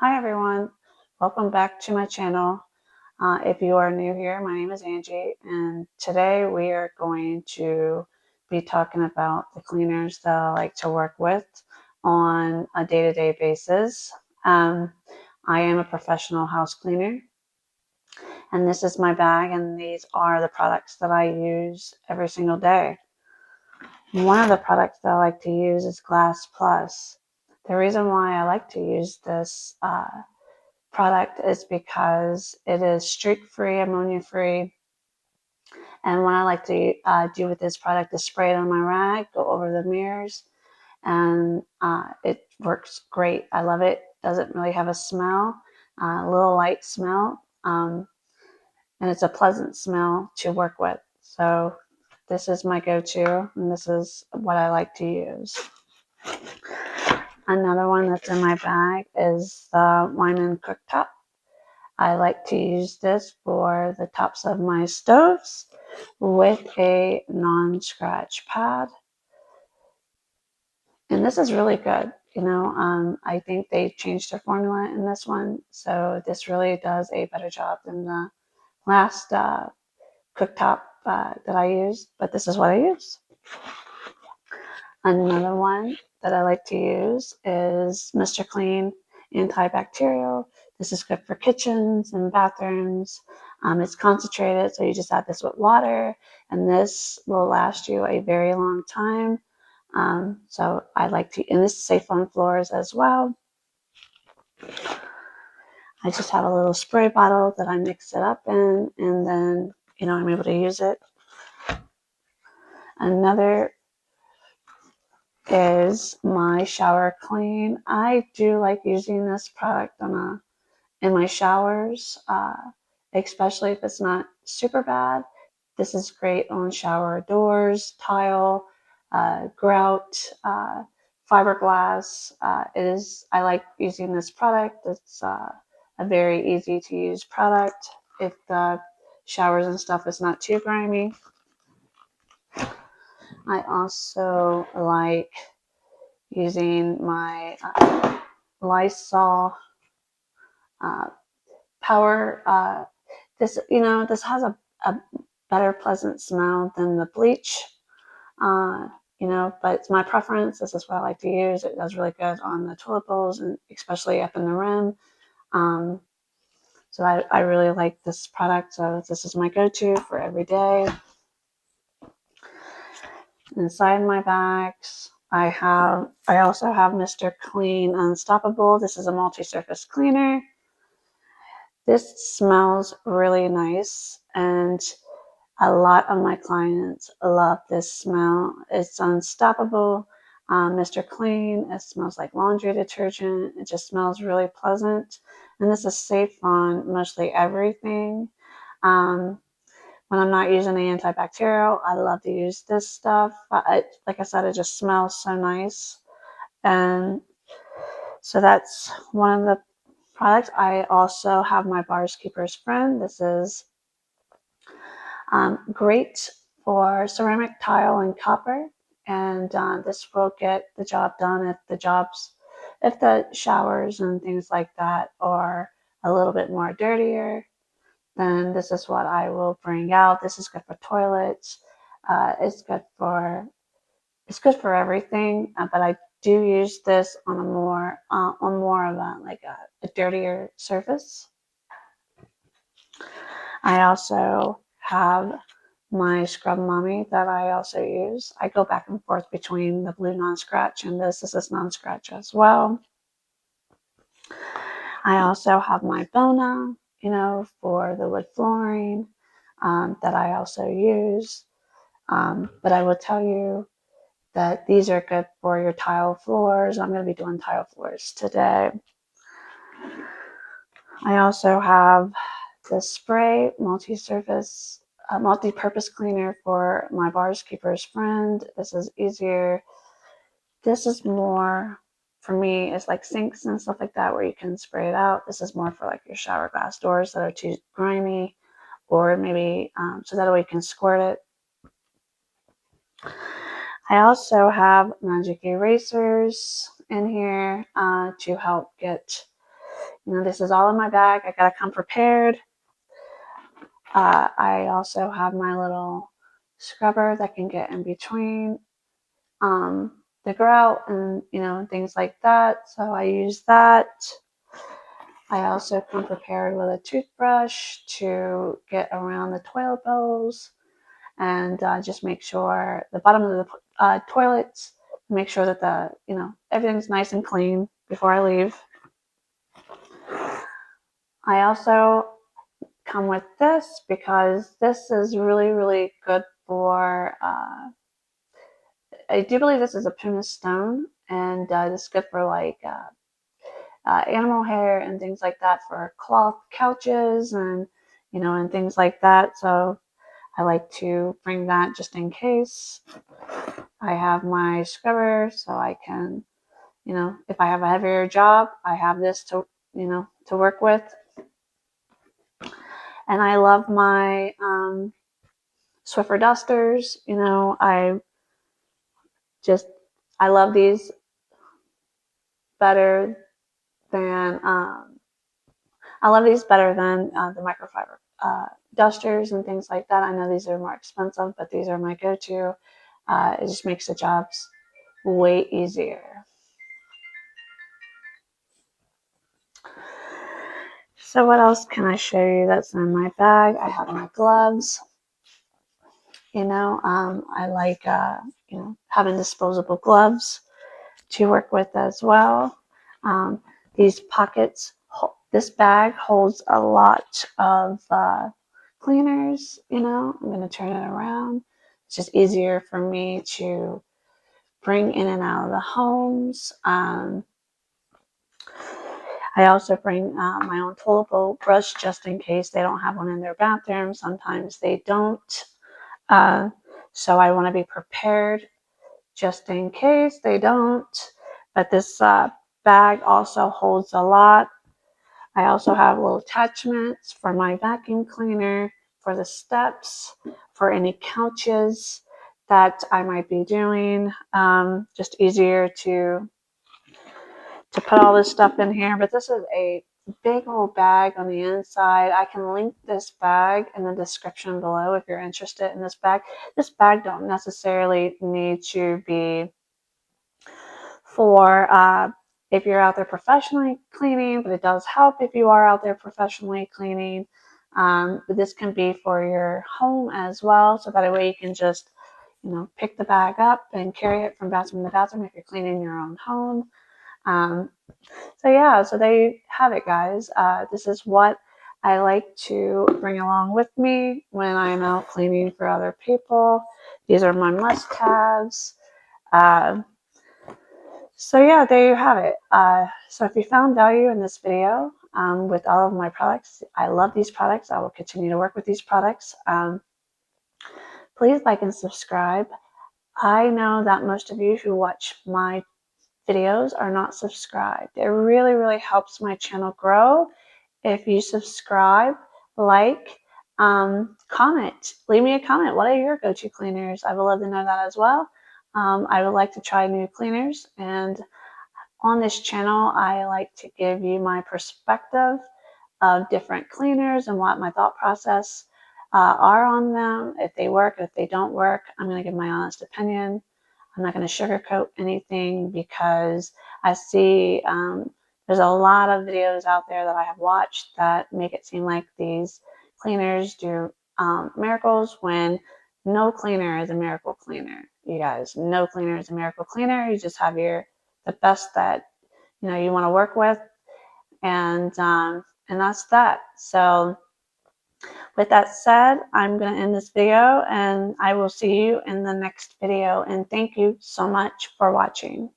Hi everyone, welcome back to my channel. If you are new here, my name is Angie, and today we are going to be talking about the cleaners that I like to work with on a day-to-day basis. I am a professional house cleaner, and this is my bag, and these are the products that I use every single day. One of the products that I like to use is Glass Plus. The reason why I like to use this product is because it is streak-free, ammonia-free. And what I like to do with this product is spray it on my rag, go over the mirrors, and it works great. I love it. Doesn't really have a smell, a little light smell, and it's a pleasant smell to work with. So this is my go-to, and this is what I like to use. Another one that's in my bag is the Wyman cooktop. I like to use this for the tops of my stoves with a non-scratch pad. And this is really good. I think they changed their formula in this one. So this really does a better job than the last cooktop that I used. But this is what I use. Another one that I like to use is Mr. Clean Antibacterial. This is good for kitchens and bathrooms. It's concentrated, so you just add this with water, and this will last you a very long time. So I like to, and this is safe on floors as well. I just have a little spray bottle that I mix it up in, and then, I'm able to use it. Another is my shower clean. I do like using this product in my showers, especially if it's not super bad. This is great on shower doors, tile, grout, fiberglass. I like using this product. It's a very easy to use product if the showers and stuff is not too grimy. I also like using my Lysol power. This has a better pleasant smell than the bleach. But it's my preference. This is what I like to use. It does really good on the toilet bowls and especially up in the rim. So I really like this product. So this is my go-to for every day. Inside my bags, I also have Mr. Clean Unstoppable. This is a multi-surface cleaner. This smells really nice, and a lot of my clients love this smell. It's unstoppable. Mr. Clean, it smells like laundry detergent. It just smells really pleasant. And this is safe on mostly everything. When I'm not using the antibacterial, I love to use this stuff. Like I said, it just smells so nice. And so that's one of the products. I also have my Bars Keeper's Friend. This is great for ceramic, tile, and copper. And this will get the job done if the showers and things like that are a little bit more dirtier. Then this is what I will bring out. This is good for toilets. It's good for everything. But I do use this on more of a dirtier surface. I also have my Scrub Mommy that I also use. I go back and forth between the blue non-scratch and this. This is non-scratch as well. I also have my Bona, for the wood flooring that I also use. But I will tell you that these are good for your tile floors. I'm going to be doing tile floors today. I also have the spray multi-surface multi-purpose cleaner for my Bars Keeper's Friend. This is easier. This is more for me. It's like sinks and stuff like that where you can spray it out. This is more for like your shower glass doors that are too grimy, or maybe so that way you can squirt it. I also have magic erasers in here to help get this is all in my bag. I gotta come prepared. I also have my little scrubber that can get in between the grout and things like that. So I use that. I also come prepared with a toothbrush to get around the toilet bowls and just make sure the bottom of the toilets, make sure that everything's nice and clean before I leave. I also come with this because this is really, really good for, I do believe this is a pumice stone, and this is good for like animal hair and things like that for cloth couches and things like that. So I like to bring that just in case. I have my scrubber so I can, if I have a heavier job, I have this to work with. And I love my Swiffer dusters. I love these better than the microfiber dusters and things like that. I know these are more expensive, but these are my go-to. It just makes the jobs way easier. So what else can I show you that's in my bag? I have my gloves. I like having disposable gloves to work with as well. These pockets, this bag holds a lot of cleaners. I'm going to turn it around. It's just easier for me to bring in and out of the homes. I also bring my own toilet bowl brush just in case they don't have one in their bathroom. Sometimes they don't. So I want to be prepared just in case they don't. But this bag also holds a lot. I also have little attachments for my vacuum cleaner, for the steps, for any couches that I might be doing. Just easier to put all this stuff in here. But this is a big old bag on the inside. I can link this bag in the description below if you're interested in this bag. This bag don't necessarily need to be for if you're out there professionally cleaning, but it does help if you are out there professionally cleaning. But this can be for your home as well, so that way you can just pick the bag up and carry it from bathroom to bathroom if you're cleaning your own home. So there you have it, guys. This is what I like to bring along with me when I'm out cleaning for other people. These are my must-haves. There you have it. So if you found value in this video with all of my products, I love these products. I will continue to work with these products. Please like and subscribe. I know that most of you who watch my videos are not subscribed. It really, really helps my channel grow if you subscribe, like, comment. Leave me a comment. What are your go-to cleaners? I would love to know that as well. I would like to try new cleaners, and on this channel, I like to give you my perspective of different cleaners and what my thought process are on them. If they work, if they don't work, I'm going to give my honest opinion. I'm not going to sugarcoat anything because I see there's a lot of videos out there that I have watched that make it seem like these cleaners do miracles when no cleaner is a miracle cleaner. You guys, no cleaner is a miracle cleaner. You just have the best that you want to work with, and that's that. So with that said, I'm going to end this video, and I will see you in the next video, and thank you so much for watching.